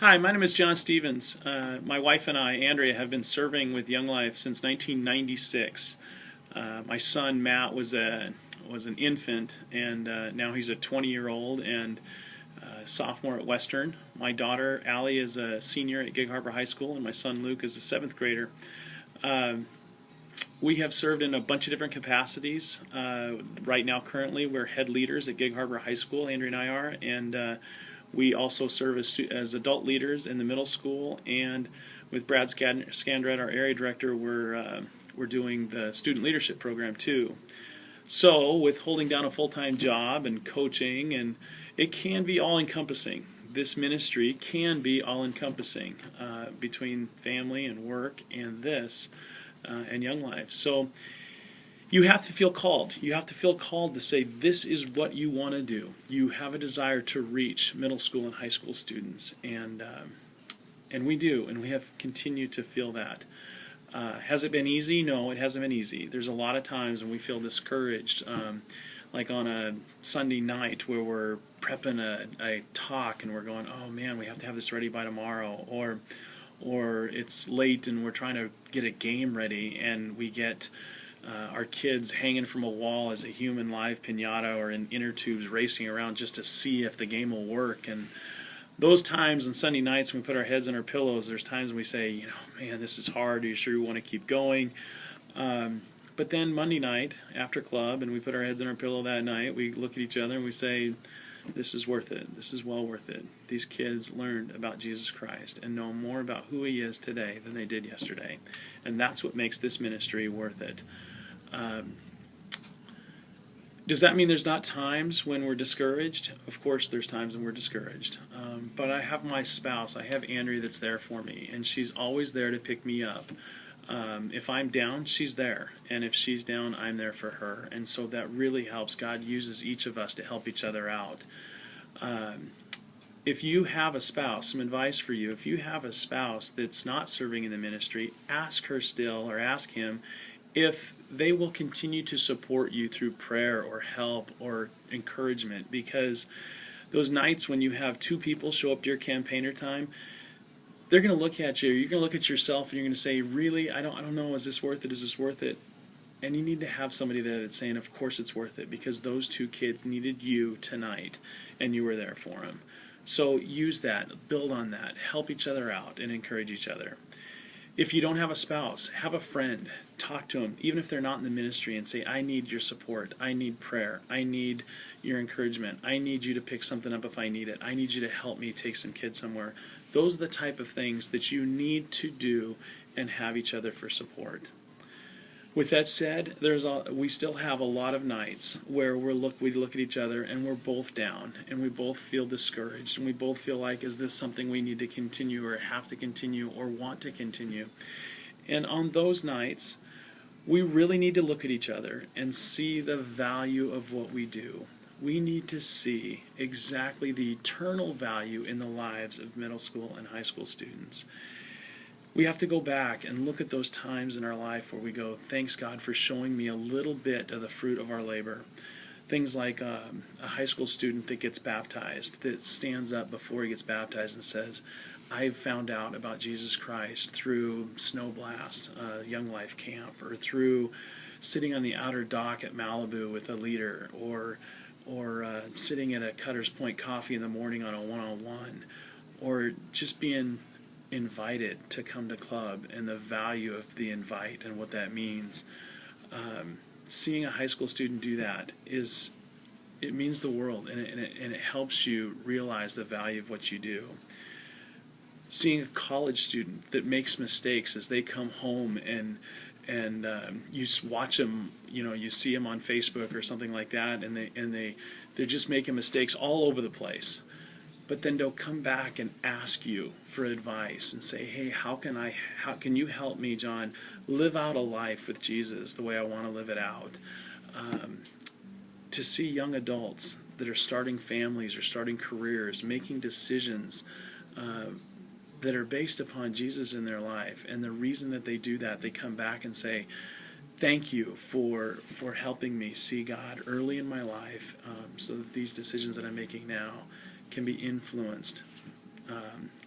Hi, my name is John Stevens. My wife and I, Andrea, have been serving with Young Life since 1996. My son Matt was an infant, and now he's a 20-year-old and sophomore at Western. My daughter Allie is a senior at Gig Harbor High School, and my son Luke is a seventh grader. We have served in a bunch of different capacities. Right now, currently, we're head leaders at Gig Harbor High School. Andrea and I are, and we also serve as adult leaders in the middle school. And with Brad Scandrett, our area director, we're doing the student leadership program too. So, with holding down a full-time job and coaching, and it can be all-encompassing. This ministry can be all-encompassing between family and work and this. And Young Life. So you have to feel called. You have to feel called to say this is what you want to do. You have a desire to reach middle school and high school students, and we do, and we have continued to feel that. Has it been easy? No, it hasn't been easy. There's a lot of times when we feel discouraged, like on a Sunday night where we're prepping a talk and we're going, oh man, we have to have this ready by tomorrow, or it's late and we're trying to get a game ready and we get our kids hanging from a wall as a human live piñata or in inner tubes racing around just to see if the game will work. And those times on Sunday nights when we put our heads on our pillows, there's times when we say, man, this is hard. Are you sure you want to keep going? But then Monday night after club and we put our heads on our pillow that night, we look at each other and we say, this is worth it. This is well worth it. These kids learned about Jesus Christ and know more about who He is today than they did yesterday. And that's what makes this ministry worth it. Does that mean there's not times when we're discouraged? Of course there's times when we're discouraged. But I have my spouse, I have Andrea that's there for me, and she's always there to pick me up. If I'm down, she's there. And if she's down, I'm there for her. And so that really helps. God uses each of us to help each other out. If you have a spouse, some advice for you, if you have a spouse that's not serving in the ministry, ask her still, or ask him, if they will continue to support you through prayer or help or encouragement. Because those nights when you have two people show up to your campaigner time, they're going to look at you, you're going to look at yourself, and you're going to say, really, I don't know, is this worth it, is this worth it? And you need to have somebody there that's saying, of course it's worth it, because those two kids needed you tonight, and you were there for them. So use that, build on that, help each other out, and encourage each other. If you don't have a spouse, have a friend, talk to them, even if they're not in the ministry, and say, I need your support, I need prayer, I need your encouragement, I need you to pick something up if I need it, I need you to help me take some kids somewhere. Those are the type of things that you need to do and have each other for support. With that said, we still have a lot of nights where we look at each other and we're both down and we both feel discouraged and we both feel like, is this something we need to continue or have to continue or want to continue? And on those nights, we really need to look at each other and see the value of what we do. We need to see exactly the eternal value in the lives of middle school and high school students. We have to go back and look at those times in our life where we go, thanks God for showing me a little bit of the fruit of our labor. Things like a high school student that gets baptized, that stands up before he gets baptized and says, I've found out about Jesus Christ through Snow Blast, Young Life Camp, or through sitting on the outer dock at Malibu with a leader, or sitting at a Cutter's Point Coffee in the morning on a one-on-one, or just being invited to come to club and the value of the invite and what that means. Seeing a high school student do that it means the world, and it helps you realize the value of what you do. Seeing a college student that makes mistakes as they come home and you watch them, you see them on Facebook or something like that, and they're just making mistakes all over the place. But then they'll come back and ask you for advice and say, hey, how can you help me, John, live out a life with Jesus the way I want to live it out? To see young adults that are starting families or starting careers, making decisions that are based upon Jesus in their life, and the reason that they do that, they come back and say, thank you for helping me see God early in my life, so that these decisions that I'm making now can be influenced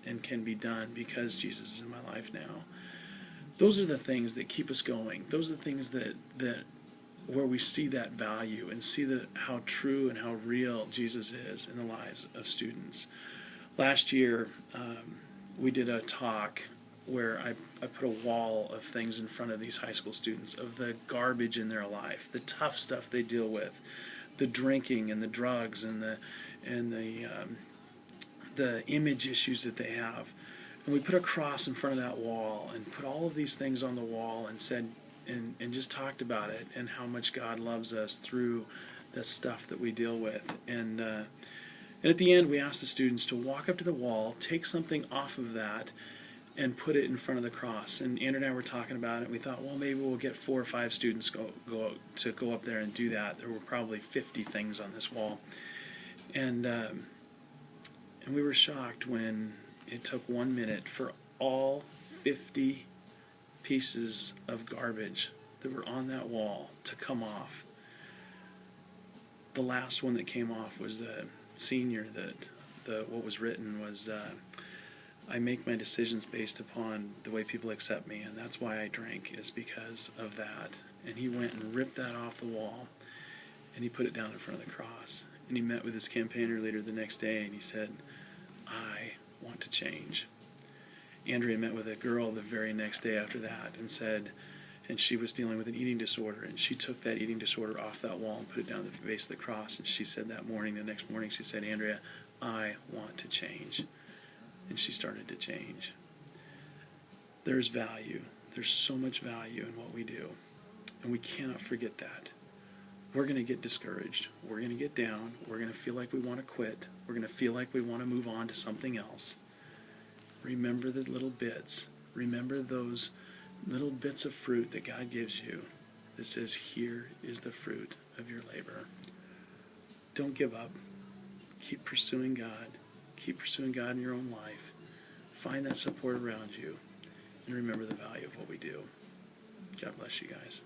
and can be done because Jesus is in my life now. Those are the things that keep us going. Those are the things that where we see that value and see how true and how real Jesus is in the lives of students. Last year, we did a talk where I put a wall of things in front of these high school students, of the garbage in their life, the tough stuff they deal with, the drinking and the drugs and the image issues that they have. And we put a cross in front of that wall and put all of these things on the wall and said, and just talked about it and how much God loves us through the stuff that we deal with. And at the end, we asked the students to walk up to the wall, take something off of that, and put it in front of the cross. And Andrew and I were talking about it, and we thought, well, maybe we'll get 4 or 5 students go up there and do that. There were probably 50 things on this wall. And we were shocked when it took 1 minute for all 50 pieces of garbage that were on that wall to come off. The last one that came off was the senior what was written was, I make my decisions based upon the way people accept me, and that's why I drink, is because of that. And he went and ripped that off the wall, and he put it down in front of the cross. And he met with his campaigner leader the next day, and he said, I want to change. Andrea met with a girl the very next day after that and she was dealing with an eating disorder, and she took that eating disorder off that wall and put it down at the base of the cross. And she said the next morning, she said, Andrea, I want to change. And she started to change. There's value. There's so much value in what we do. And we cannot forget that. We're going to get discouraged. We're going to get down. We're going to feel like we want to quit. We're going to feel like we want to move on to something else. Remember the little bits. Remember those little bits of fruit that God gives you that says, here is the fruit of your labor. Don't give up. Keep pursuing God. Keep pursuing God in your own life. Find that support around you. And remember the value of what we do. God bless you guys.